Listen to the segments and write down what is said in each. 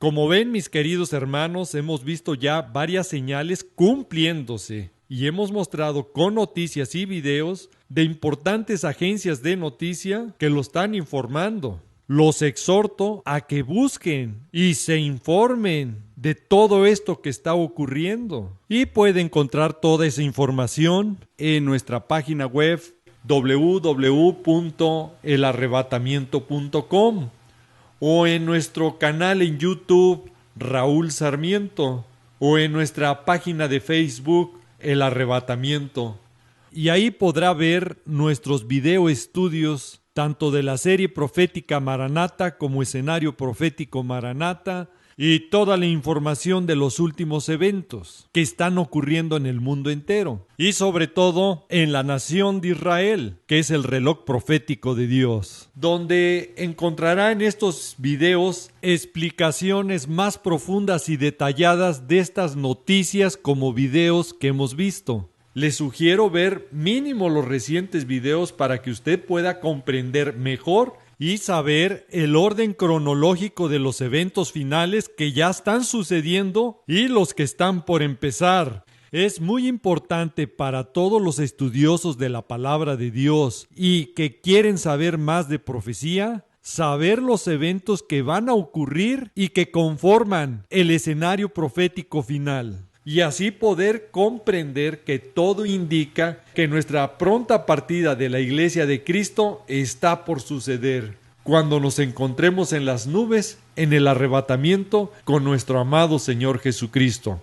Como ven, mis queridos hermanos, hemos visto ya varias señales cumpliéndose y hemos mostrado con noticias y videos de importantes agencias de noticia que lo están informando. Los exhorto a que busquen y se informen de todo esto que está ocurriendo. Y puede encontrar toda esa información en nuestra página web www.elarrebatamiento.com o en nuestro canal en YouTube Raúl Sarmiento o en nuestra página de Facebook El Arrebatamiento. Y ahí podrá ver nuestros video estudios tanto de la serie profética Maranata como escenario profético Maranata y toda la información de los últimos eventos que están ocurriendo en el mundo entero y sobre todo en la nación de Israel, que es el reloj profético de Dios, donde encontrará en estos videos explicaciones más profundas y detalladas de estas noticias como videos que hemos visto. Les sugiero ver mínimo los recientes videos para que usted pueda comprender mejor y saber el orden cronológico de los eventos finales que ya están sucediendo y los que están por empezar. Es muy importante para todos los estudiosos de la palabra de Dios y que quieren saber más de profecía, saber los eventos que van a ocurrir y que conforman el escenario profético final. Y así poder comprender que todo indica que nuestra pronta partida de la Iglesia de Cristo está por suceder, cuando nos encontremos en las nubes, en el arrebatamiento con nuestro amado Señor Jesucristo.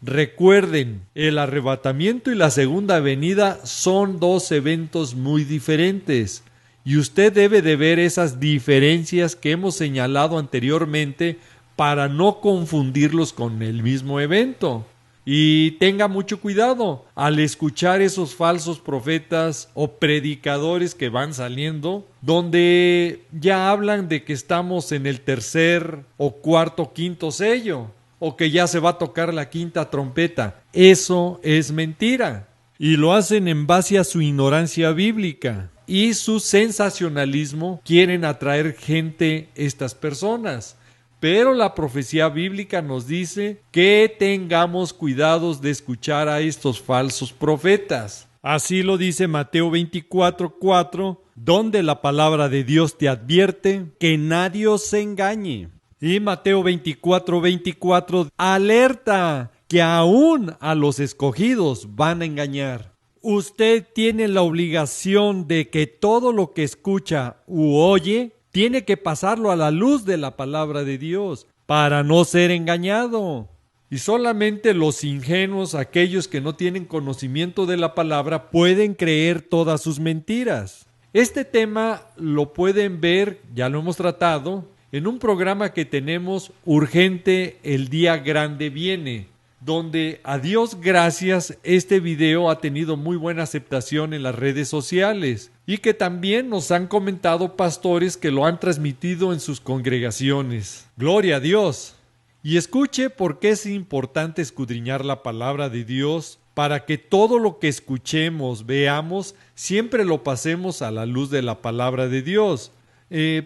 Recuerden, el arrebatamiento y la segunda venida son dos eventos muy diferentes, y usted debe de ver esas diferencias que hemos señalado anteriormente para no confundirlos con el mismo evento. Y tenga mucho cuidado al escuchar esos falsos profetas o predicadores que van saliendo, donde ya hablan de que estamos en el tercer o cuarto, quinto sello, o que ya se va a tocar la quinta trompeta. Eso es mentira. Y lo hacen en base a su ignorancia bíblica y su sensacionalismo. Quieren atraer gente estas personas. Pero la profecía bíblica nos dice que tengamos cuidados de escuchar a estos falsos profetas. Así lo dice Mateo 24:4, donde la palabra de Dios te advierte que nadie os engañe. Y Mateo 24:24 alerta que aún a los escogidos van a engañar. Usted tiene la obligación de que todo lo que escucha u oye tiene que pasarlo a la luz de la palabra de Dios para no ser engañado. Y solamente los ingenuos, aquellos que no tienen conocimiento de la palabra, pueden creer todas sus mentiras. Este tema lo pueden ver, ya lo hemos tratado, en un programa que tenemos urgente, El Día Grande Viene, donde a Dios gracias este video ha tenido muy buena aceptación en las redes sociales y que también nos han comentado pastores que lo han transmitido en sus congregaciones. ¡Gloria a Dios! Y escuche por qué es importante escudriñar la palabra de Dios para que todo lo que escuchemos, veamos, siempre lo pasemos a la luz de la palabra de Dios.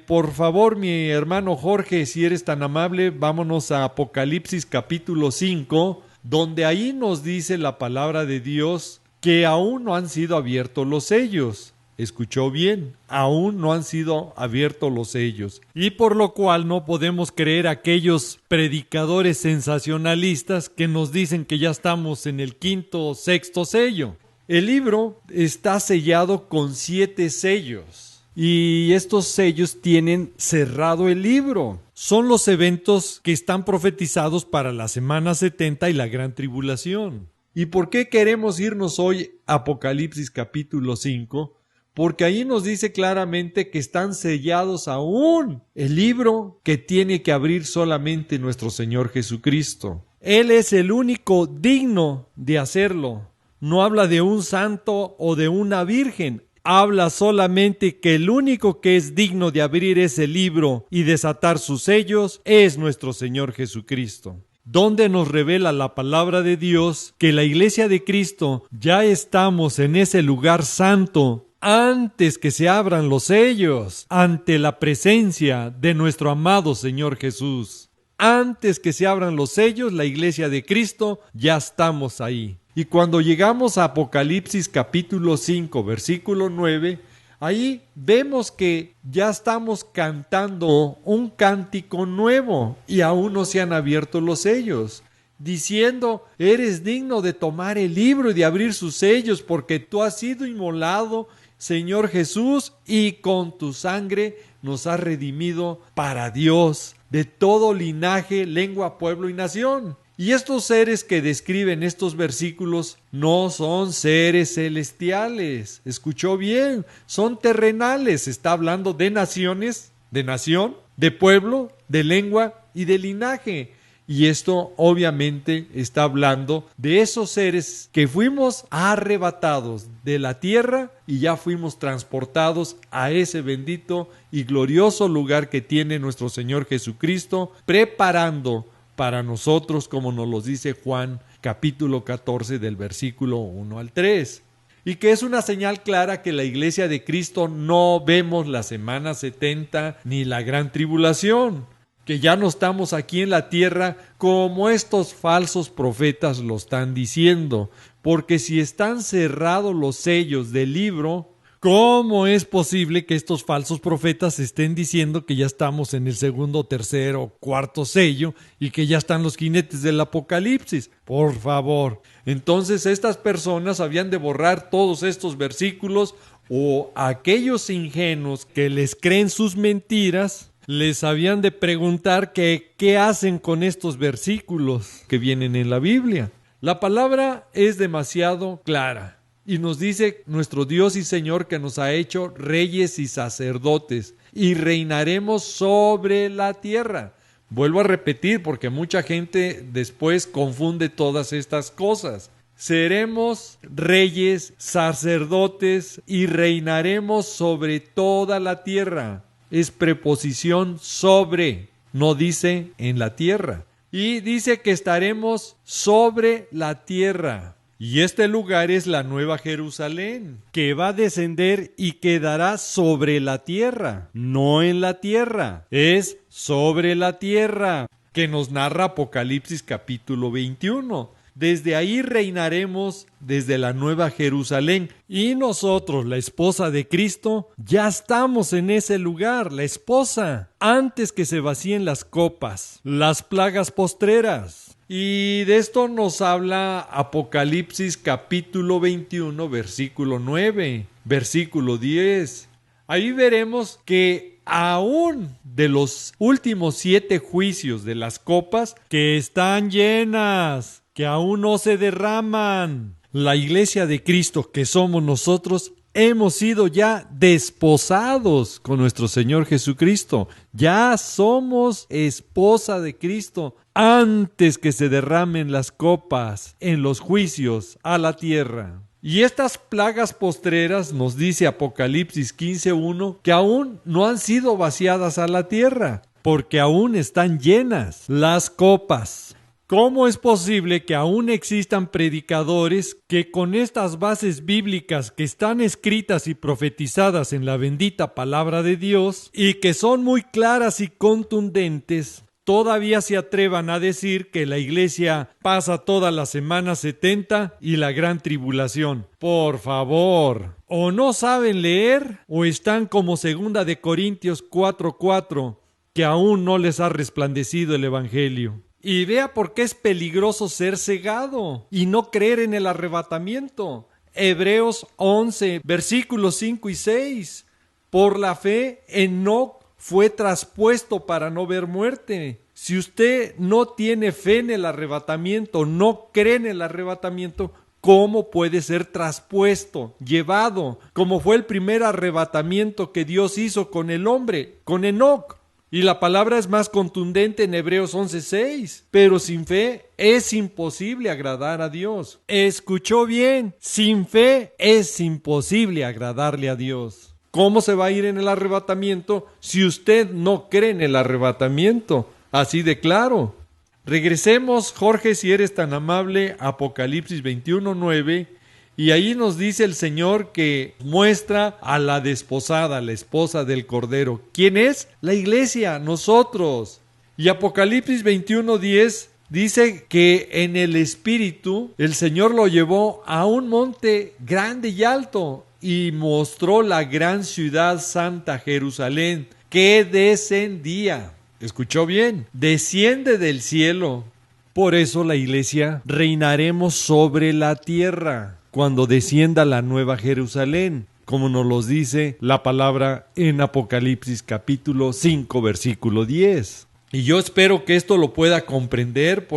Por favor, mi hermano Jorge, si eres tan amable, vámonos a Apocalipsis capítulo 5, donde ahí nos dice la palabra de Dios que aún no han sido abiertos los sellos. Escuchó bien, aún no han sido abiertos los sellos. Y por lo cual no podemos creer aquellos predicadores sensacionalistas que nos dicen que ya estamos en el quinto o sexto sello. El libro está sellado con 7 sellos. Y estos sellos tienen cerrado el libro. Son los eventos que están profetizados para la semana 70 y la gran tribulación. ¿Y por qué queremos irnos hoy a Apocalipsis capítulo 5? Porque ahí nos dice claramente que están sellados aún el libro que tiene que abrir solamente nuestro Señor Jesucristo. Él es el único digno de hacerlo. No habla de un santo o de una virgen. Habla solamente que el único que es digno de abrir ese libro y desatar sus sellos es nuestro Señor Jesucristo, donde nos revela la palabra de Dios que la Iglesia de Cristo ya estamos en ese lugar santo antes que se abran los sellos, ante la presencia de nuestro amado Señor Jesús. Antes que se abran los sellos, la iglesia de Cristo, ya estamos ahí. Y cuando llegamos a Apocalipsis capítulo 5, versículo 9, ahí vemos que ya estamos cantando un cántico nuevo y aún no se han abierto los sellos, diciendo: eres digno de tomar el libro y de abrir sus sellos, porque tú has sido inmolado, Señor Jesús, y con tu sangre nos has redimido para Dios, de todo linaje, lengua, pueblo y nación. Y estos seres que describen estos versículos no son seres celestiales. Escuchó bien, son terrenales. Está hablando de naciones, de nación, de pueblo, de lengua y de linaje. Y esto obviamente está hablando de esos seres que fuimos arrebatados de la tierra y ya fuimos transportados a ese bendito y glorioso lugar que tiene nuestro Señor Jesucristo, preparando para nosotros, como nos lo dice Juan capítulo 14 del versículo 1 al 3. Y que es una señal clara que la iglesia de Cristo no vemos la semana 70 ni la gran tribulación, que ya no estamos aquí en la tierra como estos falsos profetas lo están diciendo, porque si están cerrados los sellos del libro, ¿cómo es posible que estos falsos profetas estén diciendo que ya estamos en el segundo, tercero, cuarto sello y que ya están los jinetes del Apocalipsis? Por favor. Entonces estas personas habían de borrar todos estos versículos, o aquellos ingenuos que les creen sus mentiras les habían de preguntar que qué hacen con estos versículos que vienen en la Biblia. La palabra es demasiado clara y nos dice nuestro Dios y Señor que nos ha hecho reyes y sacerdotes y reinaremos sobre la tierra. Vuelvo a repetir porque mucha gente después confunde todas estas cosas. Seremos reyes, sacerdotes y reinaremos sobre toda la tierra. Es preposición sobre, no dice en la tierra. Y dice que estaremos sobre la tierra. Y este lugar es la Nueva Jerusalén, que va a descender y quedará sobre la tierra, no en la tierra, es sobre la tierra, que nos narra Apocalipsis capítulo 21. Desde ahí reinaremos desde la Nueva Jerusalén. Y nosotros, la esposa de Cristo, ya estamos en ese lugar, la esposa, antes que se vacíen las copas, las plagas postreras. Y de esto nos habla Apocalipsis capítulo 21, versículo 9, versículo 10. Ahí veremos que aún de los últimos 7 juicios de las copas que están llenas, que aún no se derraman, la iglesia de Cristo que somos nosotros, hemos sido ya desposados con nuestro Señor Jesucristo. Ya somos esposa de Cristo antes que se derramen las copas en los juicios a la tierra. Y estas plagas postreras, nos dice Apocalipsis 15:1, que aún no han sido vaciadas a la tierra, porque aún están llenas las copas. ¿Cómo es posible que aún existan predicadores que con estas bases bíblicas que están escritas y profetizadas en la bendita palabra de Dios y que son muy claras y contundentes, todavía se atrevan a decir que la iglesia pasa toda la semana 70 y la gran tribulación? Por favor, o no saben leer o están como 2 de Corintios 4:4, que aún no les ha resplandecido el evangelio. Y vea por qué es peligroso ser cegado y no creer en el arrebatamiento. Hebreos 11, versículos 5 y 6. Por la fe, Enoc fue traspuesto para no ver muerte. Si usted no tiene fe en el arrebatamiento, no cree en el arrebatamiento, ¿cómo puede ser traspuesto, llevado? Como fue el primer arrebatamiento que Dios hizo con el hombre, con Enoc. Y la palabra es más contundente en Hebreos 11:6. Pero sin fe es imposible agradar a Dios. Escuchó bien, sin fe es imposible agradarle a Dios. ¿Cómo se va a ir en el arrebatamiento si usted no cree en el arrebatamiento? Así de claro. Regresemos, Jorge, si eres tan amable, a Apocalipsis 21:9. Y ahí nos dice el Señor que muestra a la desposada, la esposa del Cordero. ¿Quién es? La iglesia, nosotros. Y Apocalipsis 21:10 dice que en el Espíritu el Señor lo llevó a un monte grande y alto y mostró la gran ciudad santa Jerusalén que descendía. ¿Escuchó bien? Desciende del cielo. Por eso la iglesia reinaremos sobre la tierra cuando descienda la nueva Jerusalén, como nos lo dice la palabra en Apocalipsis capítulo 5, versículo 10. Y yo espero que esto lo pueda comprender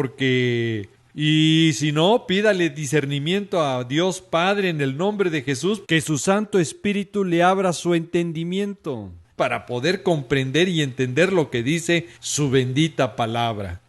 y si no, pídale discernimiento a Dios Padre en el nombre de Jesús, que su Santo Espíritu le abra su entendimiento para poder comprender y entender lo que dice su bendita palabra.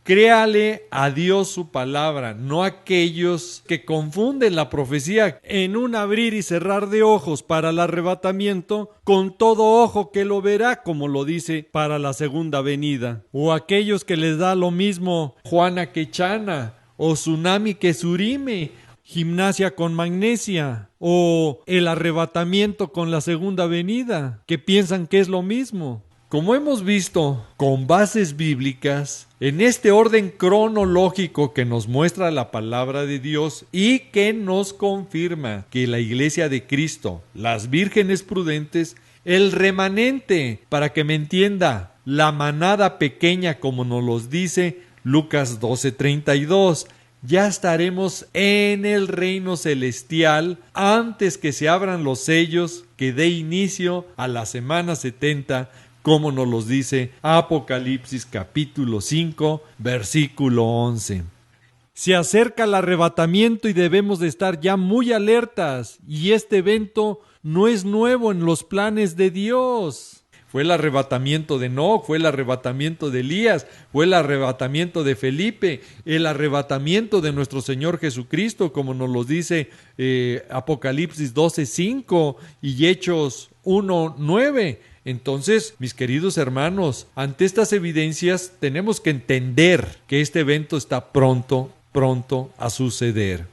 Créale a Dios su palabra, no a aquellos que confunden la profecía en un abrir y cerrar de ojos para el arrebatamiento, con todo ojo que lo verá, como lo dice, para la segunda venida. O aquellos que les da lo mismo Juana que Chana, o tsunami que Surime, gimnasia con magnesia, o el arrebatamiento con la segunda venida, que piensan que es lo mismo. Como hemos visto, con bases bíblicas, en este orden cronológico que nos muestra la palabra de Dios y que nos confirma que la iglesia de Cristo, las vírgenes prudentes, el remanente, para que me entienda, la manada pequeña como nos los dice Lucas 12:32, ya estaremos en el reino celestial antes que se abran los sellos que dé inicio a la semana 70, como nos los dice Apocalipsis capítulo 5, versículo 11. Se acerca el arrebatamiento y debemos de estar ya muy alertas, y este evento no es nuevo en los planes de Dios. Fue el arrebatamiento de Enoc, fue el arrebatamiento de Elías, fue el arrebatamiento de Felipe, el arrebatamiento de nuestro Señor Jesucristo, como nos lo dice Apocalipsis 12:5 y Hechos 1:9. Entonces, mis queridos hermanos, ante estas evidencias tenemos que entender que este evento está pronto a suceder.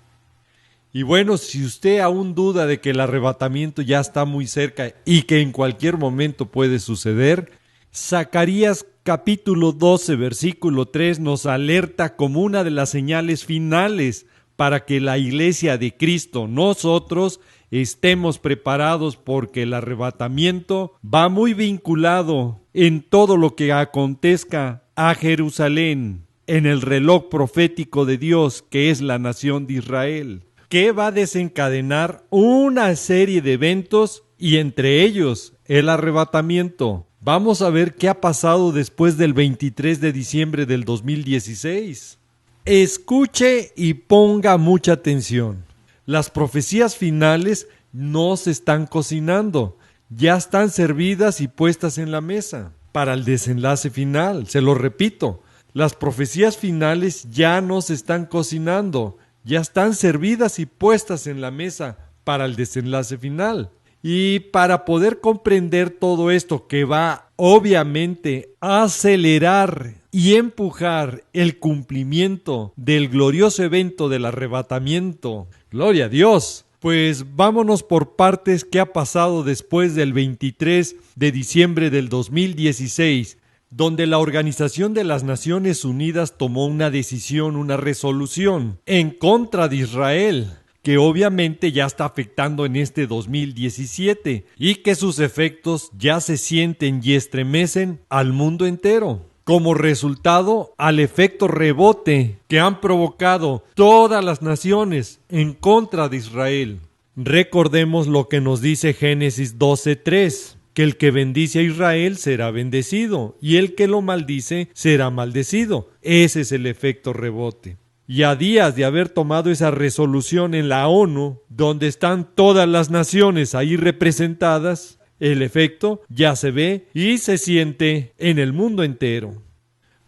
Y bueno, si usted aún duda de que el arrebatamiento ya está muy cerca y que en cualquier momento puede suceder, Zacarías capítulo 12, versículo 3 nos alerta como una de las señales finales para que la iglesia de Cristo, nosotros, estemos preparados, porque el arrebatamiento va muy vinculado en todo lo que acontezca a Jerusalén, en el reloj profético de Dios, que es la nación de Israel, que va a desencadenar una serie de eventos y entre ellos el arrebatamiento. Vamos a ver qué ha pasado después del 23 de diciembre del 2016. Escuche y ponga mucha atención. Las profecías finales no se están cocinando, ya están servidas y puestas en la mesa para el desenlace final. Se lo repito, las profecías finales ya no se están cocinando, ya están servidas y puestas en la mesa para el desenlace final. Y para poder comprender todo esto, que va obviamente a acelerar y empujar el cumplimiento del glorioso evento del arrebatamiento, ¡gloria a Dios! Pues vámonos por partes. ¿Qué ha pasado después del 23 de diciembre del 2016? Donde la Organización de las Naciones Unidas tomó una decisión, una resolución en contra de Israel, que obviamente ya está afectando en este 2017 y que sus efectos ya se sienten y estremecen al mundo entero. Como resultado al efecto rebote que han provocado todas las naciones en contra de Israel. Recordemos lo que nos dice Génesis 12:3, que el que bendice a Israel será bendecido y el que lo maldice será maldecido. Ese es el efecto rebote. Y a días de haber tomado esa resolución en la ONU, donde están todas las naciones ahí representadas, el efecto ya se ve y se siente en el mundo entero.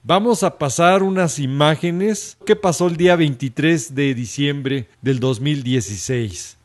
Vamos a pasar unas imágenes que pasó el día 23 de diciembre del 2016.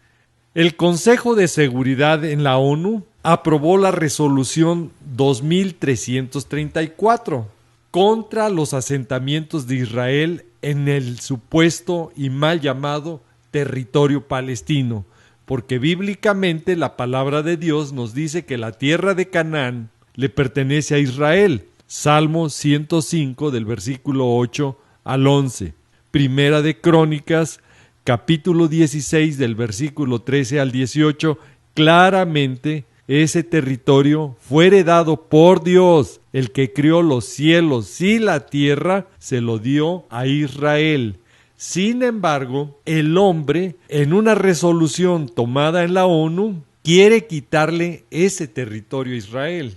El Consejo de Seguridad en la ONU aprobó la resolución 2334 contra los asentamientos de Israel en el supuesto y mal llamado territorio palestino, porque bíblicamente la palabra de Dios nos dice que la tierra de Canaán le pertenece a Israel, Salmo 105 del versículo 8 al 11. Primera de Crónicas, capítulo 16 del versículo 13 al 18, claramente ese territorio fue heredado por Dios. El que crió los cielos y la tierra se lo dio a Israel. Sin embargo, el hombre, en una resolución tomada en la ONU, quiere quitarle ese territorio a Israel.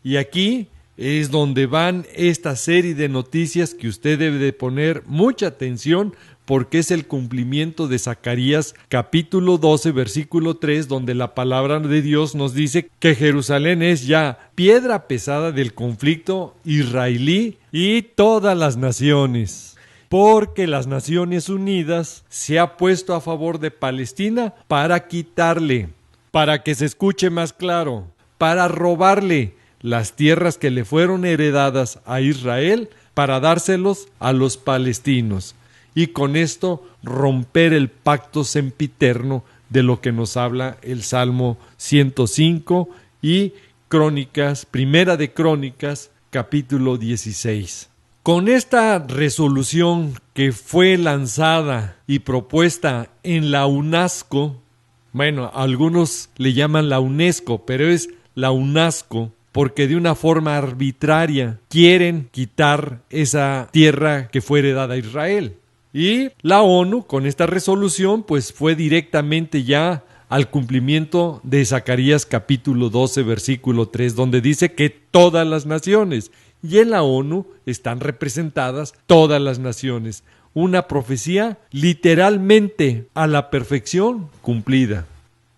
Y aquí es donde van esta serie de noticias que usted debe de poner mucha atención, porque es el cumplimiento de Zacarías capítulo 12 versículo 3, donde la palabra de Dios nos dice que Jerusalén es ya piedra pesada del conflicto israelí y todas las naciones, porque las Naciones Unidas se ha puesto a favor de Palestina para quitarle, para que se escuche más claro, para robarle las tierras que le fueron heredadas a Israel para dárselos a los palestinos. Y con esto romper el pacto sempiterno de lo que nos habla el Salmo 105 y Crónicas, Primera de Crónicas, capítulo 16. Con esta resolución que fue lanzada y propuesta en la UNESCO, bueno, algunos le llaman la UNESCO, pero es la UNESCO, porque de una forma arbitraria quieren quitar esa tierra que fue heredada a Israel. Y la ONU, con esta resolución, pues fue directamente ya al cumplimiento de Zacarías capítulo 12, versículo 3, donde dice que todas las naciones, y en la ONU están representadas todas las naciones. Una profecía literalmente a la perfección cumplida.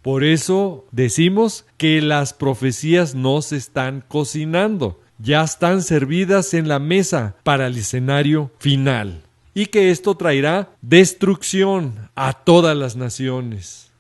Por eso decimos que las profecías no se están cocinando, ya están servidas en la mesa para el escenario final. Y que esto traerá destrucción a todas las naciones.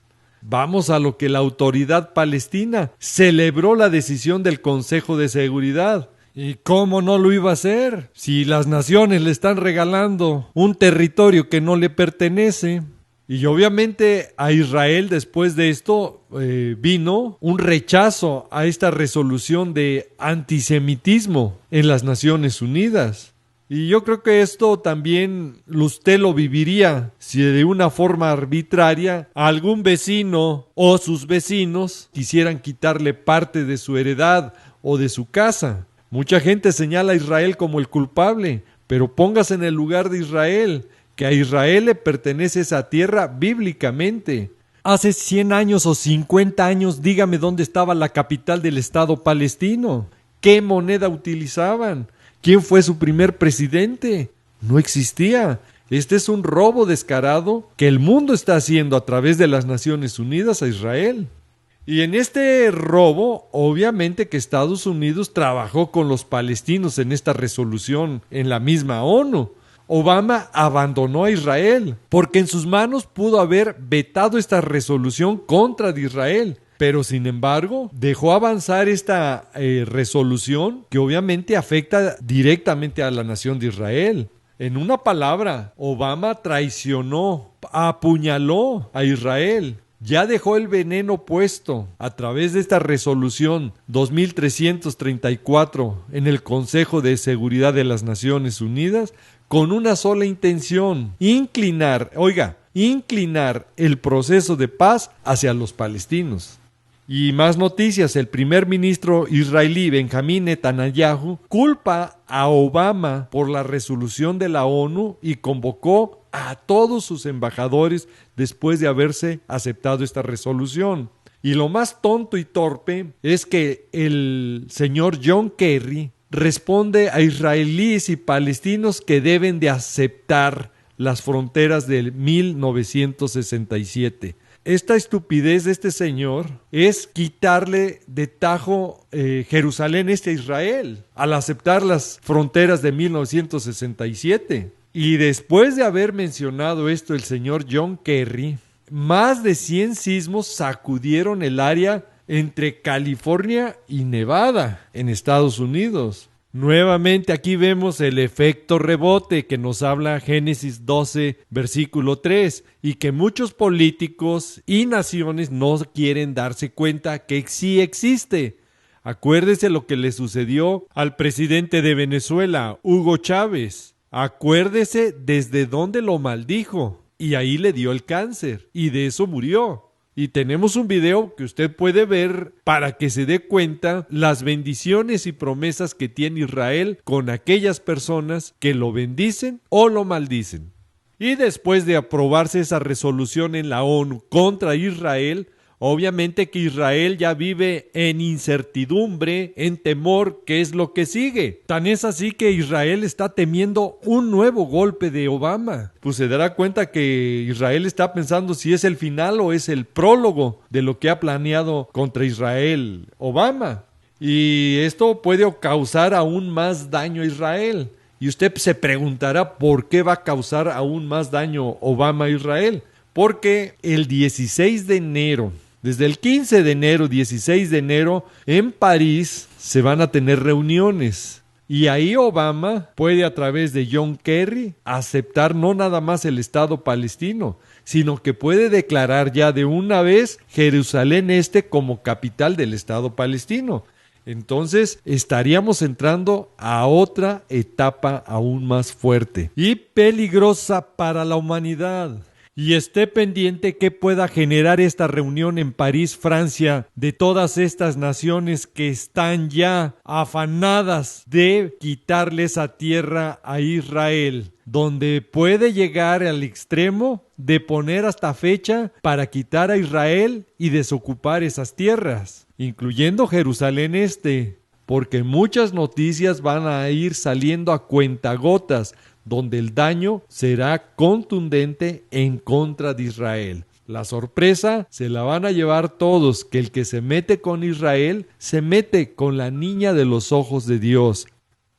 Vamos a lo que la autoridad palestina celebró la decisión del Consejo de Seguridad. ¿Y cómo no lo iba a hacer? Si las naciones le están regalando un territorio que no le pertenece. Y obviamente a Israel después de esto vino un rechazo a esta resolución de antisemitismo en las Naciones Unidas. Y yo creo que esto también usted lo viviría si de una forma arbitraria algún vecino o sus vecinos quisieran quitarle parte de su heredad o de su casa. Mucha gente señala a Israel como el culpable, pero póngase en el lugar de Israel, que a Israel le pertenece esa tierra bíblicamente. Hace 100 años o 50 años, dígame dónde estaba la capital del Estado palestino. ¿Qué moneda utilizaban? ¿Quién fue su primer presidente? No existía. Este es un robo descarado que el mundo está haciendo a través de las Naciones Unidas a Israel. Y en este robo, obviamente que Estados Unidos trabajó con los palestinos en esta resolución en la misma ONU. Obama abandonó a Israel porque en sus manos pudo haber vetado esta resolución contra de Israel. Pero sin embargo, dejó avanzar esta resolución que obviamente afecta directamente a la nación de Israel. En una palabra, Obama traicionó, apuñaló a Israel. Ya dejó el veneno puesto a través de esta resolución 2334 en el Consejo de Seguridad de las Naciones Unidas con una sola intención: inclinar el proceso de paz hacia los palestinos. Y más noticias, el primer ministro israelí Benjamín Netanyahu culpa a Obama por la resolución de la ONU y convocó a todos sus embajadores después de haberse aceptado esta resolución. Y lo más tonto y torpe es que el señor John Kerry responde a israelíes y palestinos que deben de aceptar las fronteras del 1967. Esta estupidez de este señor es quitarle de tajo Jerusalén a Israel al aceptar las fronteras de 1967. Y después de haber mencionado esto el señor John Kerry, más de 100 sismos sacudieron el área entre California y Nevada en Estados Unidos. Nuevamente aquí vemos el efecto rebote que nos habla Génesis 12, versículo 3, y que muchos políticos y naciones no quieren darse cuenta que sí existe. Acuérdese lo que le sucedió al presidente de Venezuela, Hugo Chávez. Acuérdese desde dónde lo maldijo. Y ahí le dio el cáncer. Y de eso murió. Y tenemos un video que usted puede ver para que se dé cuenta las bendiciones y promesas que tiene Israel con aquellas personas que lo bendicen o lo maldicen. Y después de aprobarse esa resolución en la ONU contra Israel, obviamente que Israel ya vive en incertidumbre, en temor, ¿qué es lo que sigue? Tan es así que Israel está temiendo un nuevo golpe de Obama. Pues se dará cuenta que Israel está pensando si es el final o es el prólogo de lo que ha planeado contra Israel Obama. Y esto puede causar aún más daño a Israel. Y usted se preguntará por qué va a causar aún más daño Obama a Israel. Porque el 16 de enero, desde el 15 de enero, 16 de enero, en París se van a tener reuniones. Y ahí Obama puede, a través de John Kerry, aceptar no nada más el Estado palestino, sino que puede declarar ya de una vez Jerusalén Este como capital del Estado palestino. Entonces estaríamos entrando a otra etapa aún más fuerte y peligrosa para la humanidad. Y esté pendiente que pueda generar esta reunión en París, Francia, de todas estas naciones que están ya afanadas de quitarle esa tierra a Israel, donde puede llegar al extremo de poner hasta fecha para quitar a Israel y desocupar esas tierras, incluyendo Jerusalén Este, porque muchas noticias van a ir saliendo a cuentagotas, donde el daño será contundente en contra de Israel. La sorpresa se la van a llevar todos, que el que se mete con Israel, se mete con la niña de los ojos de Dios.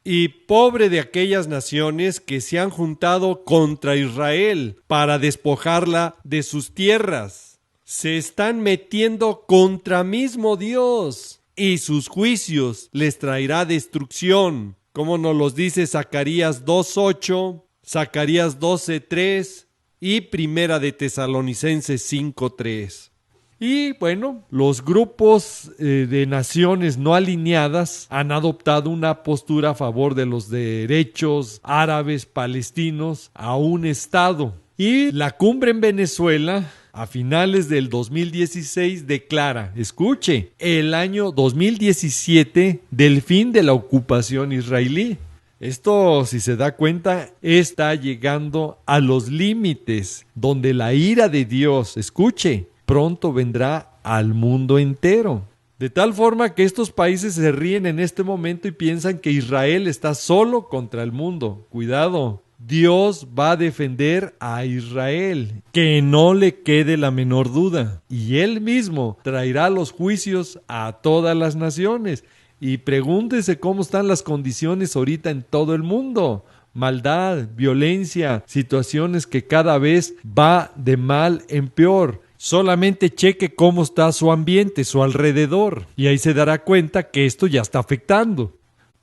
Y pobre de aquellas naciones que se han juntado contra Israel para despojarla de sus tierras. Se están metiendo contra mismo Dios, y sus juicios les traerá destrucción, como nos los dice Zacarías 2:8, Zacarías 12:3 y Primera de Tesalonicenses 5:3. Y bueno, los grupos de naciones no alineadas han adoptado una postura a favor de los derechos árabes palestinos a un Estado. Y la cumbre en Venezuela, a finales del 2016, declara, escuche, el año 2017 del fin de la ocupación israelí. Esto, si se da cuenta, está llegando a los límites donde la ira de Dios, escuche, pronto vendrá al mundo entero. De tal forma que estos países se ríen en este momento y piensan que Israel está solo contra el mundo. Cuidado. Dios va a defender a Israel, que no le quede la menor duda, y Él mismo traerá los juicios a todas las naciones. Y pregúntese cómo están las condiciones ahorita en todo el mundo. Maldad, violencia, situaciones que cada vez va de mal en peor. Solamente cheque cómo está su ambiente, su alrededor, y ahí se dará cuenta que esto ya está afectando.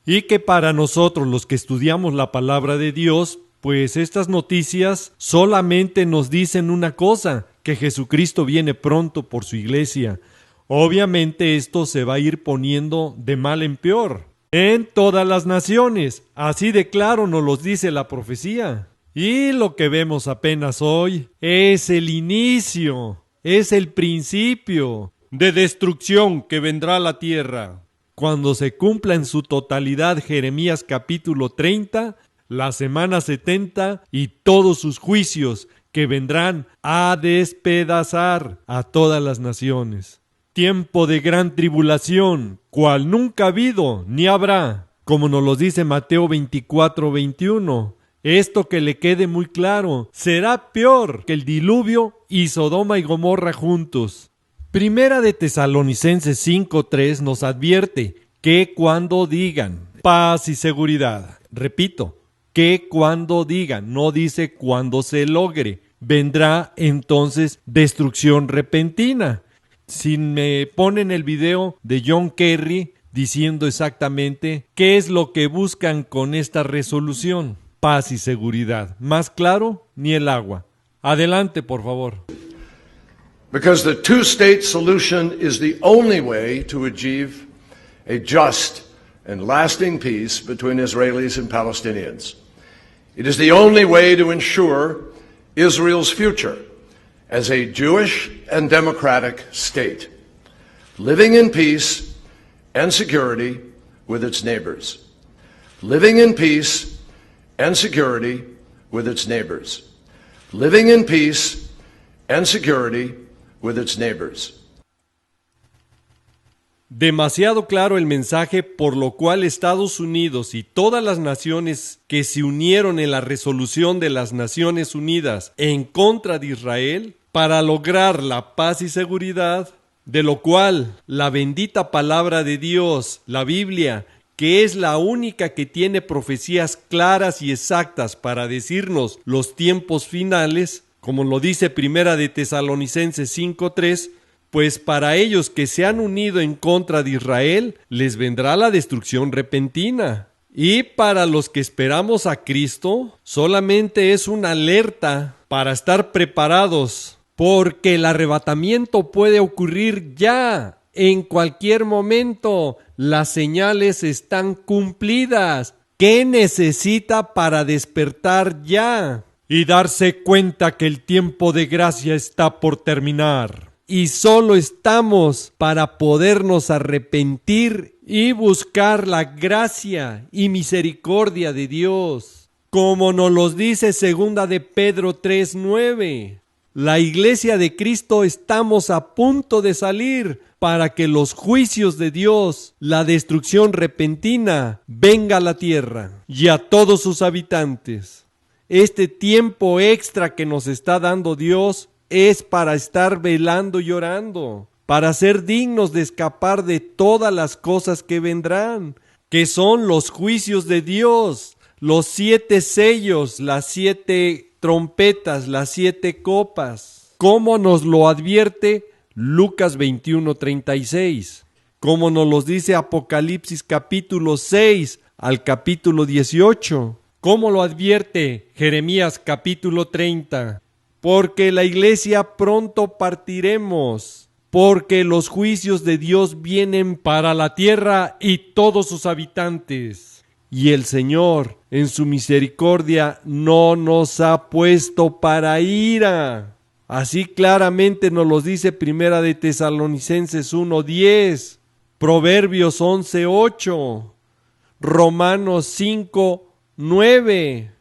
Y que para nosotros, los que estudiamos la palabra de Dios, pues estas noticias solamente nos dicen una cosa, que Jesucristo viene pronto por su iglesia. Obviamente esto se va a ir poniendo de mal en peor en todas las naciones, así de claro nos lo dice la profecía. Y lo que vemos apenas hoy es el inicio, es el principio de destrucción que vendrá a la tierra. Cuando se cumpla en su totalidad Jeremías capítulo 30, la semana 70 y todos sus juicios que vendrán a despedazar a todas las naciones. Tiempo de gran tribulación, cual nunca ha habido ni habrá, como nos lo dice Mateo 24:21. Esto que le quede muy claro, será peor que el diluvio y Sodoma y Gomorra juntos. Primera de Tesalonicenses 5:3 nos advierte que cuando digan paz y seguridad, repito, que cuando digan, no dice cuando se logre, vendrá entonces destrucción repentina. Si me ponen el video de John Kerry diciendo exactamente qué es lo que buscan con esta resolución, paz y seguridad. Más claro, ni el agua. Adelante, por favor. Because the two-state solution is the only way to achieve a just and lasting peace between Israelis and Palestinians. It is the only way to ensure Israel's future as a Jewish and democratic state, living in peace and security with its neighbors. Living in peace and security with its neighbors. Living in peace and security with its neighbors. Demasiado claro el mensaje por lo cual Estados Unidos y todas las naciones que se unieron en la resolución de las Naciones Unidas en contra de Israel para lograr la paz y seguridad, de lo cual la bendita palabra de Dios, la Biblia, que es la única que tiene profecías claras y exactas para decirnos los tiempos finales, como lo dice Primera de Tesalonicenses 5:3, pues para ellos que se han unido en contra de Israel, les vendrá la destrucción repentina. Y para los que esperamos a Cristo, solamente es una alerta para estar preparados, porque el arrebatamiento puede ocurrir ya, en cualquier momento. Las señales están cumplidas. ¿Qué necesita para despertar ya y darse cuenta que el tiempo de gracia está por terminar? Y solo estamos para podernos arrepentir y buscar la gracia y misericordia de Dios, como nos los dice segunda de Pedro 3:9. La iglesia de Cristo estamos a punto de salir para que los juicios de Dios, la destrucción repentina, venga a la tierra y a todos sus habitantes. Este tiempo extra que nos está dando Dios es para estar velando y orando, para ser dignos de escapar de todas las cosas que vendrán, que son los juicios de Dios, los 7 sellos, las 7 trompetas, las 7 copas, como nos lo advierte Lucas 21:36, como nos los dice Apocalipsis capítulo 6 al capítulo 18, como lo advierte Jeremías capítulo 30, porque la iglesia pronto partiremos, porque los juicios de Dios vienen para la tierra y todos sus habitantes. Y el Señor, en su misericordia, no nos ha puesto para ira. Así claramente nos lo dice Primera de Tesalonicenses 1:10, Proverbios 11:8, Romanos 5:9,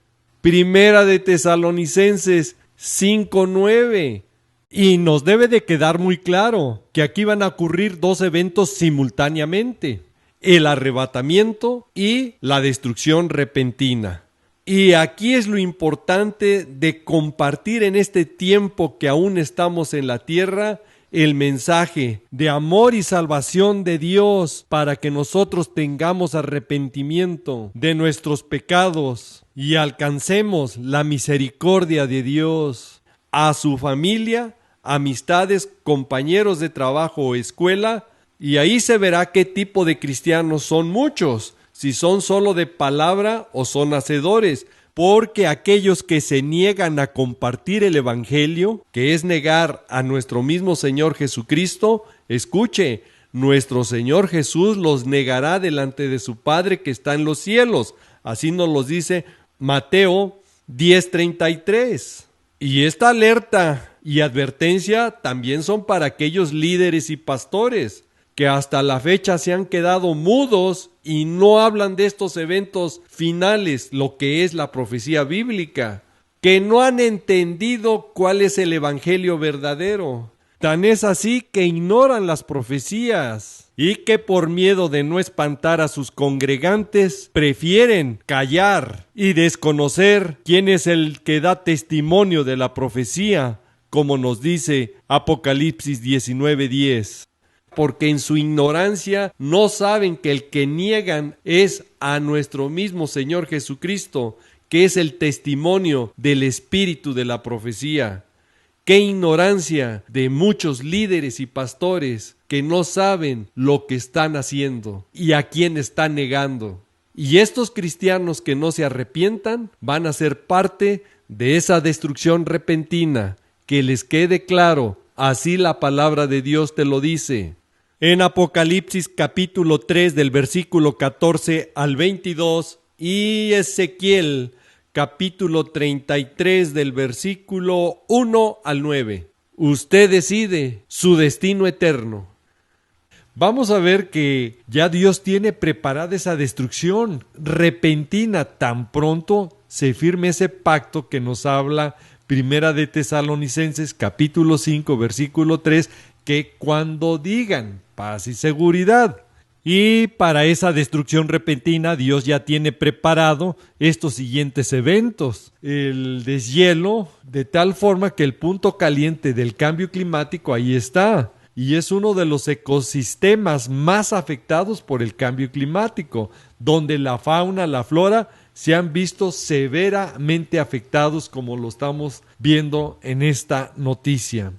Primera de Tesalonicenses 5:9. Y nos debe de quedar muy claro que aquí van a ocurrir 2 eventos simultáneamente: el arrebatamiento y la destrucción repentina. Y aquí es lo importante de compartir en este tiempo que aún estamos en la tierra el mensaje de amor y salvación de Dios, para que nosotros tengamos arrepentimiento de nuestros pecados y alcancemos la misericordia de Dios. A su familia, amistades, compañeros de trabajo o escuela, y ahí se verá qué tipo de cristianos son muchos, si son solo de palabra o son hacedores, porque aquellos que se niegan a compartir el Evangelio, que es negar a nuestro mismo Señor Jesucristo, escuche, nuestro Señor Jesús los negará delante de su Padre que está en los cielos. Así nos los dice Mateo 10:33. Y esta alerta y advertencia también son para aquellos líderes y pastores que hasta la fecha se han quedado mudos y no hablan de estos eventos finales, lo que es la profecía bíblica, que no han entendido cuál es el evangelio verdadero. Tan es así que ignoran las profecías y que por miedo de no espantar a sus congregantes prefieren callar y desconocer quién es el que da testimonio de la profecía, como nos dice Apocalipsis 19:10. Porque en su ignorancia no saben que el que niegan es a nuestro mismo Señor Jesucristo, que es el testimonio del espíritu de la profecía. ¡Qué ignorancia de muchos líderes y pastores que no saben lo que están haciendo y a quién están negando! Y estos cristianos que no se arrepientan van a ser parte de esa destrucción repentina. Que les quede claro, así la palabra de Dios te lo dice. En Apocalipsis capítulo 3 del versículo 14 al 22 y Ezequiel capítulo 33 del versículo 1 al 9. Usted decide su destino eterno. Vamos a ver que ya Dios tiene preparada esa destrucción repentina tan pronto se firme ese pacto que nos habla Primera de Tesalonicenses capítulo 5 versículo 3, que cuando digan paz y seguridad. Y para esa destrucción repentina Dios ya tiene preparado estos siguientes eventos. El deshielo, de tal forma que el punto caliente del cambio climático ahí está. Y es uno de los ecosistemas más afectados por el cambio climático, donde la fauna, la flora se han visto severamente afectados, como lo estamos viendo en esta noticia.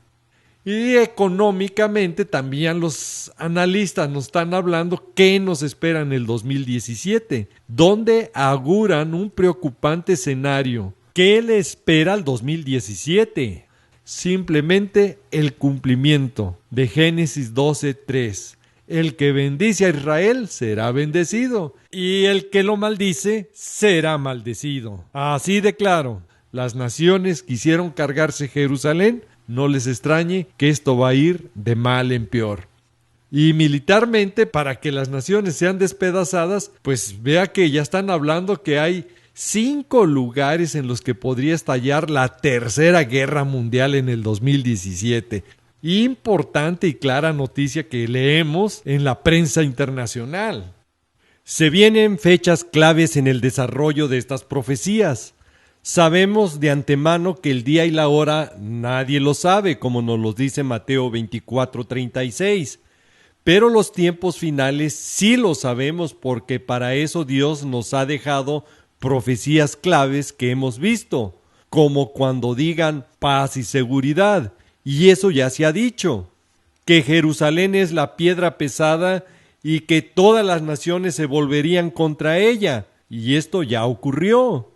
Y económicamente también los analistas nos están hablando qué nos espera en el 2017, donde auguran un preocupante escenario. ¿Qué le espera al 2017? Simplemente el cumplimiento de Génesis 12:3. El que bendice a Israel será bendecido, y el que lo maldice será maldecido. Así de claro, las naciones quisieron cargarse Jerusalén. No les extrañe que esto va a ir de mal en peor. Y militarmente, para que las naciones sean despedazadas, pues vea que ya están hablando que hay 5 lugares en los que podría estallar la tercera guerra mundial en el 2017. Importante y clara noticia que leemos en la prensa internacional. Se vienen fechas claves en el desarrollo de estas profecías. Sabemos de antemano que el día y la hora nadie lo sabe, como nos lo dice Mateo 24:36. Pero los tiempos finales sí lo sabemos, porque para eso Dios nos ha dejado profecías claves que hemos visto, como cuando digan paz y seguridad, y eso ya se ha dicho, que Jerusalén es la piedra pesada y que todas las naciones se volverían contra ella, y esto ya ocurrió.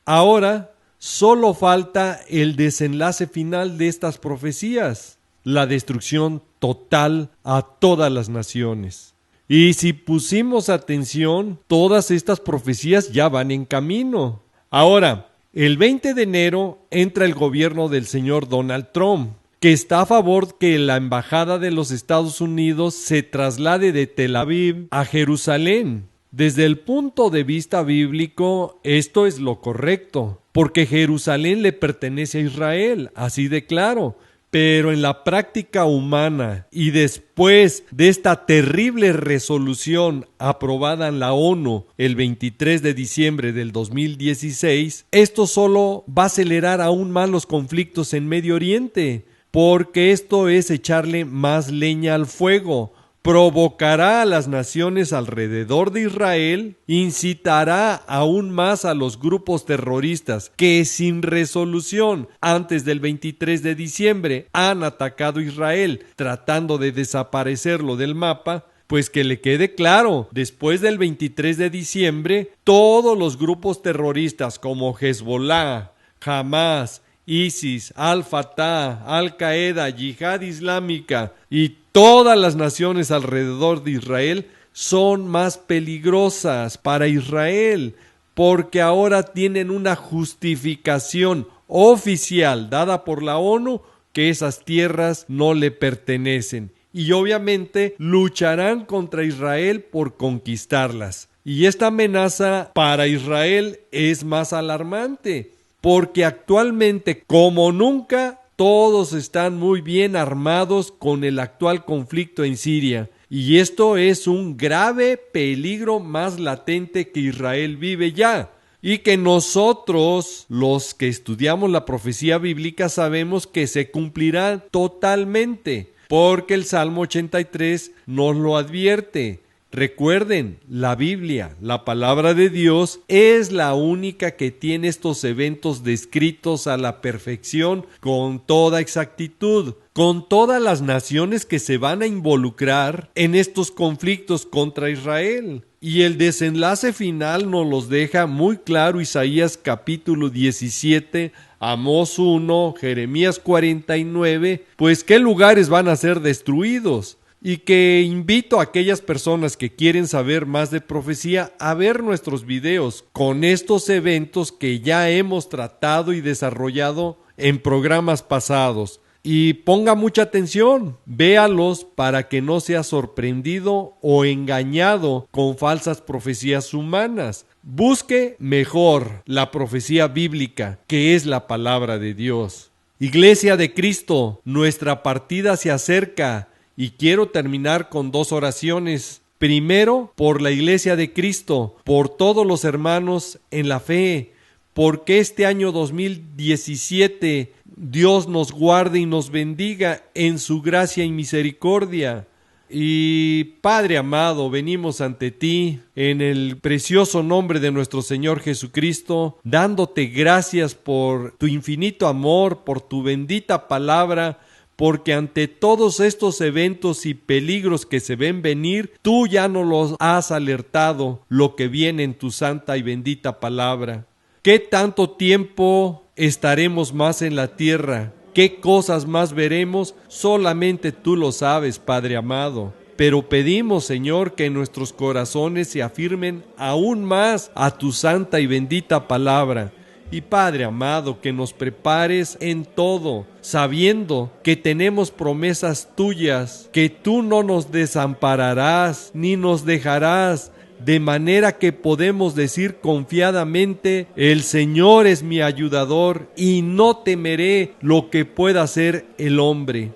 Ahora solo falta el desenlace final de estas profecías, la destrucción total a todas las naciones. Y si pusimos atención, todas estas profecías ya van en camino. Ahora, el 20 de enero entra el gobierno del señor Donald Trump, que está a favor que la embajada de los Estados Unidos se traslade de Tel Aviv a Jerusalén. Desde el punto de vista bíblico, esto es lo correcto, porque Jerusalén le pertenece a Israel, así de claro. Pero en la práctica humana y después de esta terrible resolución aprobada en la ONU el 23 de diciembre del 2016, esto solo va a acelerar aún más los conflictos en Medio Oriente, porque esto es echarle más leña al fuego. Provocará a las naciones alrededor de Israel, incitará aún más a los grupos terroristas que sin resolución antes del 23 de diciembre han atacado a Israel tratando de desaparecerlo del mapa. Pues que le quede claro, después del 23 de diciembre, todos los grupos terroristas como Hezbollah, Hamas, ISIS, Al-Fatah, Al-Qaeda, Yihad Islámica y todas las naciones alrededor de Israel son más peligrosas para Israel, porque ahora tienen una justificación oficial dada por la ONU que esas tierras no le pertenecen, y obviamente lucharán contra Israel por conquistarlas. Y esta amenaza para Israel es más alarmante, porque actualmente, como nunca, todos están muy bien armados con el actual conflicto en Siria. Y esto es un grave peligro más latente que Israel vive ya. Y que nosotros, los que estudiamos la profecía bíblica, sabemos que se cumplirá totalmente. Porque el Salmo 83 nos lo advierte. Recuerden, la Biblia, la palabra de Dios, es la única que tiene estos eventos descritos a la perfección con toda exactitud, con todas las naciones que se van a involucrar en estos conflictos contra Israel. Y el desenlace final nos los deja muy claro Isaías capítulo 17, Amós 1, Jeremías 49, pues ¿qué lugares van a ser destruidos? y que invito a aquellas personas que quieren saber más de profecía a ver nuestros videos con estos eventos que ya hemos tratado y desarrollado en programas pasados. Y ponga mucha atención, véalos para que no sea sorprendido o engañado con falsas profecías humanas. Busque mejor la profecía bíblica, que es la palabra de Dios. Iglesia de Cristo, nuestra partida se acerca y quiero terminar con 2 oraciones. Primero, por la Iglesia de Cristo, por todos los hermanos en la fe, porque este año 2017 Dios nos guarde y nos bendiga en su gracia y misericordia. Y Padre amado, venimos ante ti en el precioso nombre de nuestro Señor Jesucristo, dándote gracias por tu infinito amor, por tu bendita palabra, porque ante todos estos eventos y peligros que se ven venir, tú ya nos los has alertado, lo que viene en tu santa y bendita palabra. ¿Qué tanto tiempo estaremos más en la tierra? ¿Qué cosas más veremos? Solamente tú lo sabes, Padre amado. Pero pedimos, Señor, que nuestros corazones se afirmen aún más a tu santa y bendita palabra. Y Padre amado, que nos prepares en todo, sabiendo que tenemos promesas tuyas, que tú no nos desampararás ni nos dejarás, de manera que podemos decir confiadamente: el Señor es mi ayudador y no temeré lo que pueda hacer el hombre.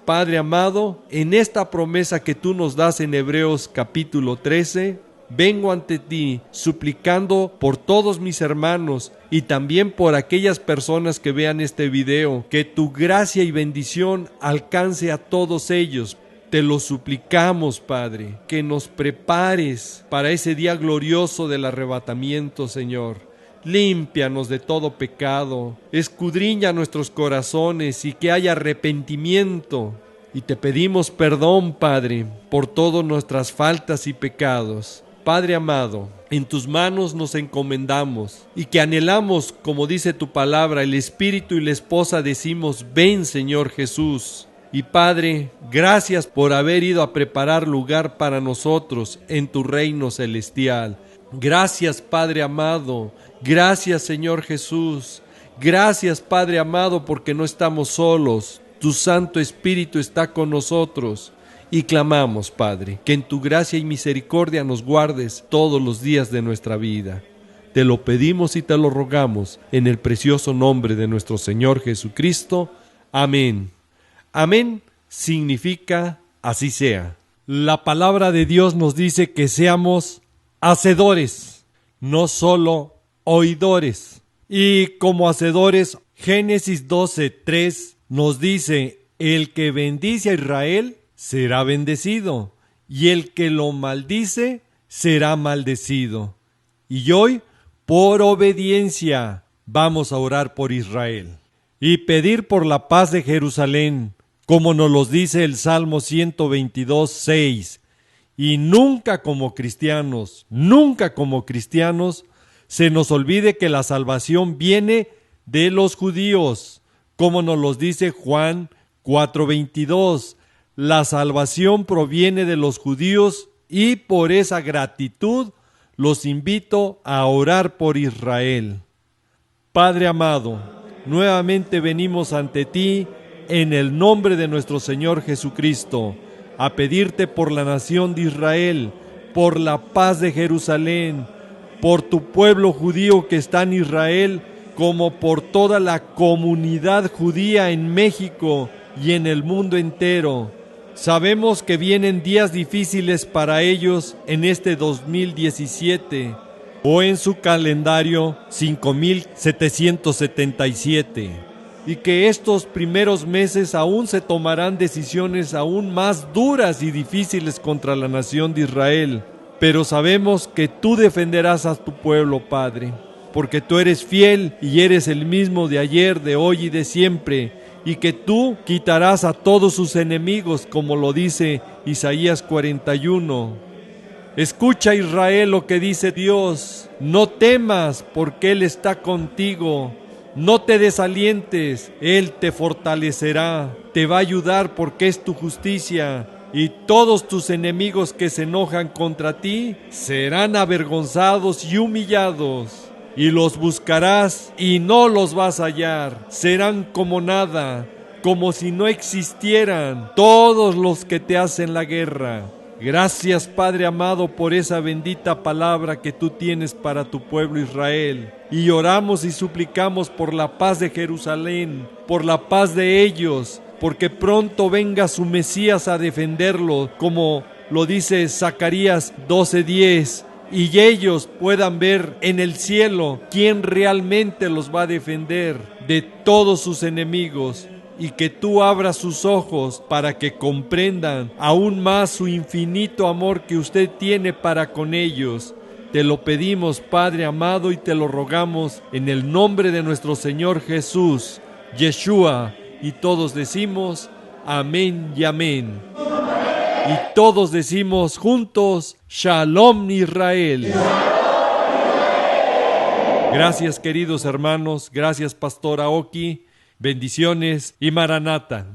Padre amado, en esta promesa que tú nos das en Hebreos capítulo 13, vengo ante ti suplicando por todos mis hermanos y también por aquellas personas que vean este video, que tu gracia y bendición alcance a todos ellos. Te lo suplicamos, Padre, que nos prepares para ese día glorioso del arrebatamiento, Señor. Límpianos de todo pecado, escudriña nuestros corazones y que haya arrepentimiento. Y te pedimos perdón, Padre, por todas nuestras faltas y pecados. Padre amado, en tus manos nos encomendamos y que anhelamos, como dice tu palabra, el Espíritu y la esposa decimos: ven, Señor Jesús. Y Padre, gracias por haber ido a preparar lugar para nosotros en tu reino celestial. Gracias, Padre amado. Gracias, Señor Jesús. Gracias, Padre amado, porque no estamos solos. Tu Santo Espíritu está con nosotros. Y clamamos, Padre, que en tu gracia y misericordia nos guardes todos los días de nuestra vida. Te lo pedimos y te lo rogamos en el precioso nombre de nuestro Señor Jesucristo. Amén. Amén significa así sea. La palabra de Dios nos dice que seamos hacedores, no solo oidores. Y como hacedores, Génesis 12:3 nos dice: el que bendice a Israel será bendecido, y el que lo maldice será maldecido. Y hoy, por obediencia, vamos a orar por Israel y pedir por la paz de Jerusalén, como nos los dice el Salmo 122:6. Y nunca como cristianos, se nos olvide que la salvación viene de los judíos, como nos los dice Juan 4:22. La salvación proviene de los judíos y por esa gratitud los invito a orar por Israel. Padre amado, nuevamente venimos ante ti en el nombre de nuestro Señor Jesucristo, a pedirte por la nación de Israel, por la paz de Jerusalén, por tu pueblo judío que está en Israel, como por toda la comunidad judía en México y en el mundo entero. Sabemos que vienen días difíciles para ellos en este 2017, o en su calendario 5777. Y que estos primeros meses aún se tomarán decisiones aún más duras y difíciles contra la nación de Israel. Pero sabemos que tú defenderás a tu pueblo, Padre, porque tú eres fiel y eres el mismo de ayer, de hoy y de siempre, y que tú quitarás a todos sus enemigos, como lo dice Isaías 41. Escucha, Israel, lo que dice Dios: no temas, porque Él está contigo. No te desalientes, Él te fortalecerá, te va a ayudar porque es tu justicia. y todos tus enemigos que se enojan contra ti serán avergonzados y humillados. Y los buscarás y no los vas a hallar. Serán como nada, como si no existieran todos los que te hacen la guerra. Gracias, Padre amado, por esa bendita palabra que tú tienes para tu pueblo Israel. Y oramos y suplicamos por la paz de Jerusalén, por la paz de ellos, porque pronto venga su Mesías a defenderlo, como lo dice Zacarías 12:10, y ellos puedan ver en el cielo quién realmente los va a defender de todos sus enemigos. Y que tú abras sus ojos para que comprendan aún más su infinito amor que usted tiene para con ellos. Te lo pedimos, Padre amado, y te lo rogamos en el nombre de nuestro Señor Jesús, Yeshua. Y todos decimos amén y amén. Y todos decimos juntos, Shalom Israel. Gracias, queridos hermanos. Gracias, Pastor Aoki. Bendiciones y Maranata.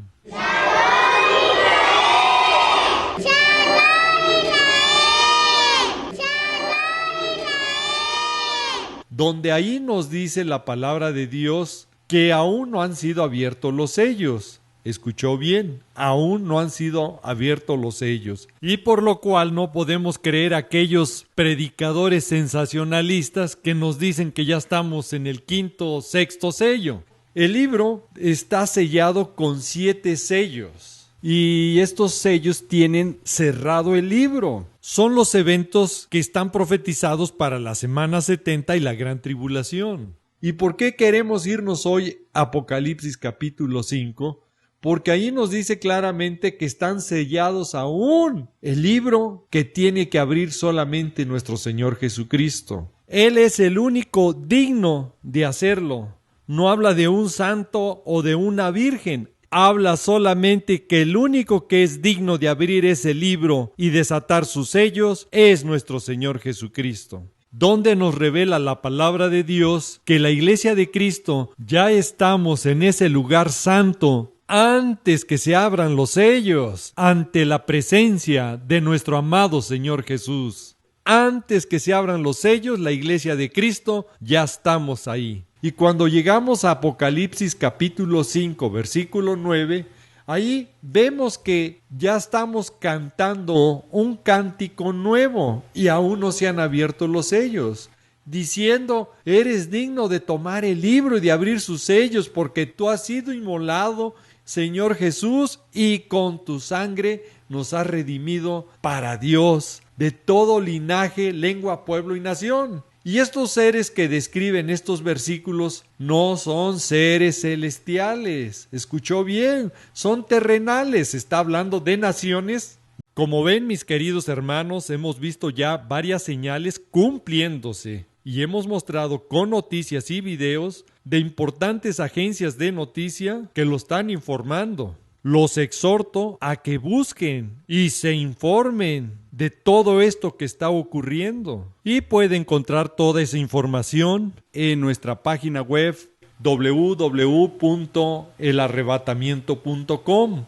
Donde ahí nos dice la palabra de Dios que aún no han sido abiertos los sellos. Escuchó bien, aún no han sido abiertos los sellos. Y por lo cual no podemos creer a aquellos predicadores sensacionalistas que nos dicen que ya estamos en el 5º o 6º sello. El libro está sellado con 7 sellos y estos sellos tienen cerrado el libro. Son los eventos que están profetizados para la semana 70 y la gran tribulación. ¿Y por qué queremos irnos hoy a Apocalipsis capítulo 5? Porque ahí nos dice claramente que están sellados aún el libro que tiene que abrir solamente nuestro Señor Jesucristo. Él es el único digno de hacerlo. No habla de un santo o de una virgen. Habla solamente que el único que es digno de abrir ese libro y desatar sus sellos es nuestro Señor Jesucristo. Donde nos revela la palabra de Dios que la Iglesia de Cristo ya estamos en ese lugar santo antes que se abran los sellos, ante la presencia de nuestro amado Señor Jesús. Antes que se abran los sellos, la Iglesia de Cristo, ya estamos ahí. Y cuando llegamos a Apocalipsis capítulo 5, versículo 9, ahí vemos que ya estamos cantando un cántico nuevo y aún no se han abierto los sellos, diciendo, eres digno de tomar el libro y de abrir sus sellos porque tú has sido inmolado, Señor Jesús, y con tu sangre nos has redimido para Dios, de todo linaje, lengua, pueblo y nación. Y estos seres que describen estos versículos no son seres celestiales. Escuchó bien, son terrenales. Está hablando de naciones. Como ven, mis queridos hermanos, hemos visto ya varias señales cumpliéndose. Y hemos mostrado con noticias y videos de importantes agencias de noticia que lo están informando. Los exhorto a que busquen y se informen de todo esto que está ocurriendo. Y puede encontrar toda esa información en nuestra página web www.elarrebatamiento.com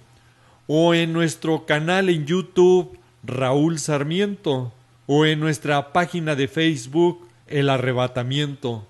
o en nuestro canal en YouTube Raúl Sarmiento o en nuestra página de Facebook El Arrebatamiento.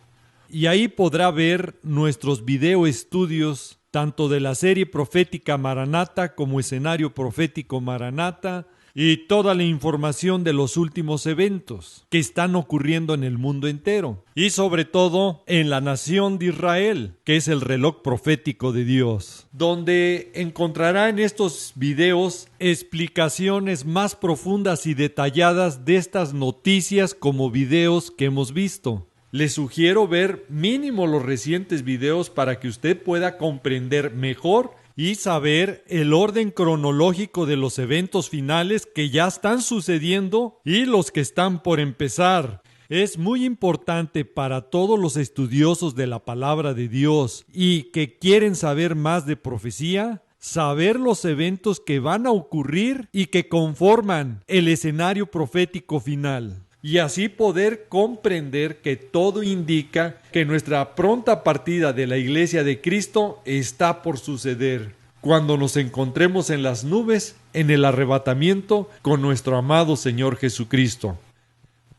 Y ahí podrá ver nuestros video estudios tanto de la serie profética Maranata como escenario profético Maranata y toda la información de los últimos eventos que están ocurriendo en el mundo entero y sobre todo en la nación de Israel, que es el reloj profético de Dios, donde encontrará en estos videos explicaciones más profundas y detalladas de estas noticias como videos que hemos visto. Les sugiero ver mínimo los recientes videos para que usted pueda comprender mejor y saber el orden cronológico de los eventos finales que ya están sucediendo y los que están por empezar. Es muy importante para todos los estudiosos de la palabra de Dios y que quieren saber más de profecía, saber los eventos que van a ocurrir y que conforman el escenario profético final. Y así poder comprender que todo indica que nuestra pronta partida de la Iglesia de Cristo está por suceder. cuando nos encontremos en las nubes en el arrebatamiento con nuestro amado Señor Jesucristo.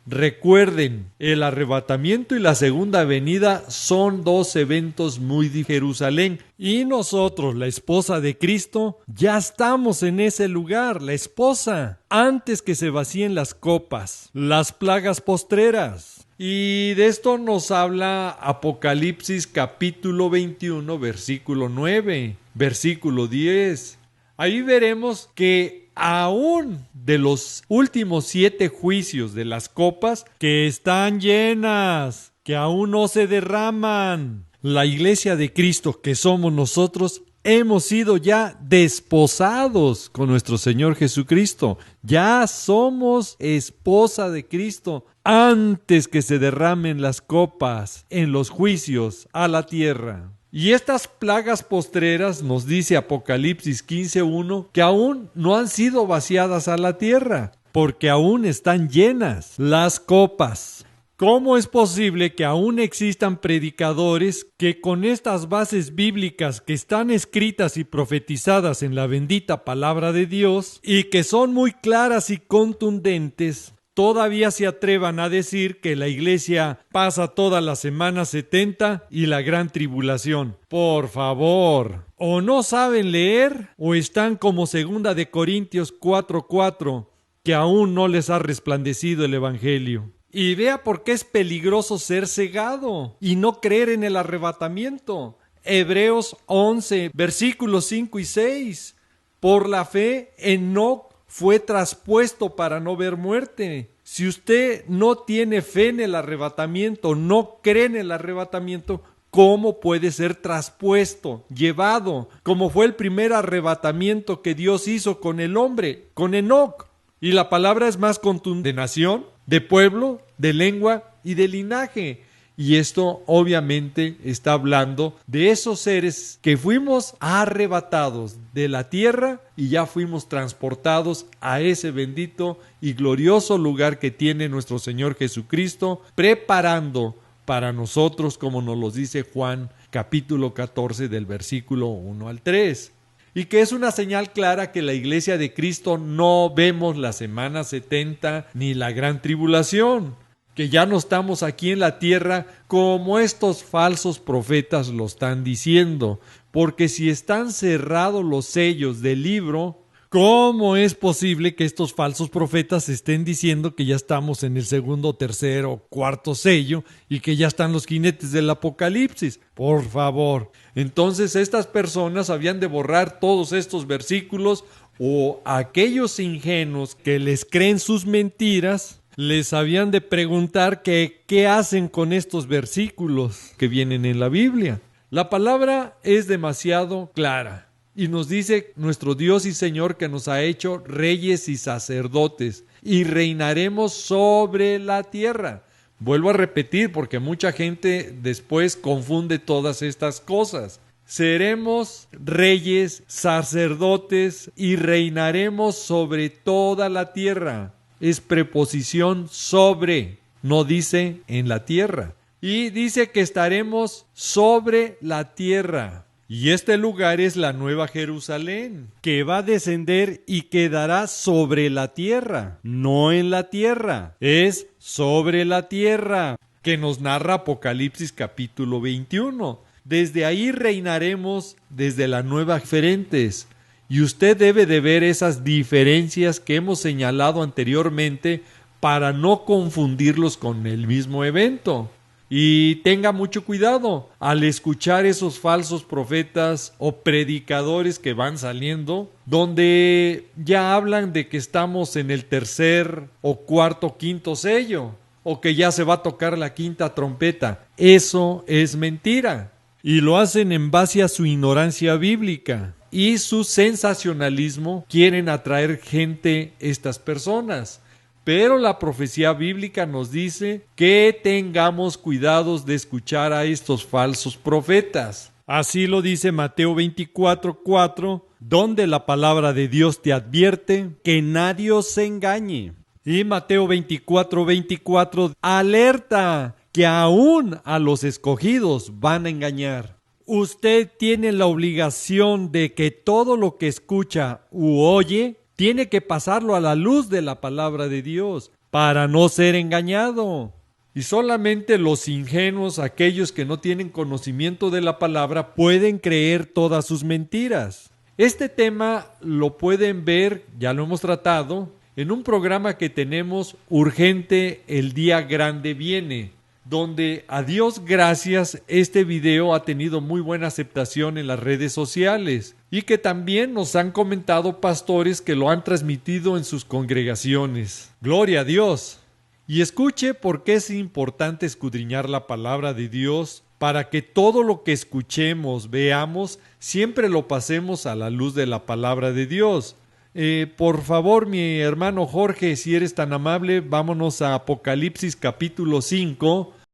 Recuerden, el arrebatamiento y la segunda venida son dos eventos muy de Jerusalén, y nosotros, la esposa de Cristo, ya estamos en ese lugar, la esposa, antes que se vacíen las copas, las plagas postreras. Y de esto nos habla Apocalipsis capítulo 21, versículo 9, versículo 10. Ahí veremos que aún de los últimos 7 juicios de las copas que están llenas, que aún no se derraman, la iglesia de Cristo que somos nosotros, hemos sido ya desposados con nuestro Señor Jesucristo. Ya somos esposa de Cristo antes que se derramen las copas en los juicios a la tierra. Y estas plagas postreras, nos dice Apocalipsis 15:1, que aún no han sido vaciadas a la tierra, porque aún están llenas las copas. ¿Cómo es posible que aún existan predicadores que con estas bases bíblicas que están escritas y profetizadas en la bendita palabra de Dios y que son muy claras y contundentes, todavía se atrevan a decir que la iglesia pasa toda la semana 70 y la gran tribulación? Por favor, o no saben leer o están como 2 de Corintios 4:4, que aún no les ha resplandecido el evangelio. Y vea por qué es peligroso ser cegado y no creer en el arrebatamiento. Hebreos 11, versículos 5 y 6. Por la fe, Enoc fue traspuesto para no ver muerte. Si usted no tiene fe en el arrebatamiento, no cree en el arrebatamiento, ¿cómo puede ser traspuesto, llevado, como fue el primer arrebatamiento que Dios hizo con el hombre, con Enoc? Y la palabra es más contundente: de nación, de pueblo, de lengua y de linaje. Y esto obviamente está hablando de esos seres que fuimos arrebatados de la tierra y ya fuimos transportados a ese bendito y glorioso lugar que tiene nuestro Señor Jesucristo, preparando para nosotros, como nos lo dice Juan capítulo 14 del versículo 1 al 3. Y que es una señal clara que la iglesia de Cristo no vemos la semana 70 ni la gran tribulación, que ya no estamos aquí en la tierra como estos falsos profetas lo están diciendo, porque si están cerrados los sellos del libro, ¿cómo es posible que estos falsos profetas estén diciendo que ya estamos en el segundo, tercero, cuarto sello y que ya están los jinetes del Apocalipsis? Por favor. Entonces estas personas habían de borrar todos estos versículos, o aquellos ingenuos que les creen sus mentiras les habían de preguntar que qué hacen con estos versículos que vienen en la Biblia. La palabra es demasiado clara y nos dice nuestro Dios y Señor que nos ha hecho reyes y sacerdotes y reinaremos sobre la tierra. Vuelvo a repetir porque mucha gente después confunde todas estas cosas. Seremos reyes, sacerdotes y reinaremos sobre toda la tierra. Es preposición sobre, no dice en la tierra. Y dice que estaremos sobre la tierra. Y este lugar es la Nueva Jerusalén, que va a descender y quedará sobre la tierra, no en la tierra, es sobre la tierra, que nos narra Apocalipsis capítulo 21. Desde ahí reinaremos desde la Nueva Diferentes. Y usted debe de ver esas diferencias que hemos señalado anteriormente para no confundirlos con el mismo evento. Y tenga mucho cuidado al escuchar esos falsos profetas o predicadores que van saliendo, donde ya hablan de que estamos en el tercer o cuarto, quinto sello, o que ya se va a tocar la quinta trompeta. Eso es mentira. Y lo hacen en base a su ignorancia bíblica y su sensacionalismo. Quieren atraer gente estas personas. Pero la profecía bíblica nos dice que tengamos cuidados de escuchar a estos falsos profetas. Así lo dice Mateo 24:4, donde la palabra de Dios te advierte que nadie os engañe. Y Mateo 24:24 alerta que aún a los escogidos van a engañar. Usted tiene la obligación de que todo lo que escucha u oye tiene que pasarlo a la luz de la palabra de Dios para no ser engañado. Y solamente los ingenuos, aquellos que no tienen conocimiento de la palabra, pueden creer todas sus mentiras. Este tema lo pueden ver, ya lo hemos tratado, en un programa que tenemos, Urgente, el día grande viene, donde a Dios gracias este video ha tenido muy buena aceptación en las redes sociales y que también nos han comentado pastores que lo han transmitido en sus congregaciones. ¡Gloria a Dios! Y escuche por qué es importante escudriñar la palabra de Dios para que todo lo que escuchemos, veamos, siempre lo pasemos a la luz de la palabra de Dios. Por favor, mi hermano Jorge, si eres tan amable, vámonos a Apocalipsis capítulo 5,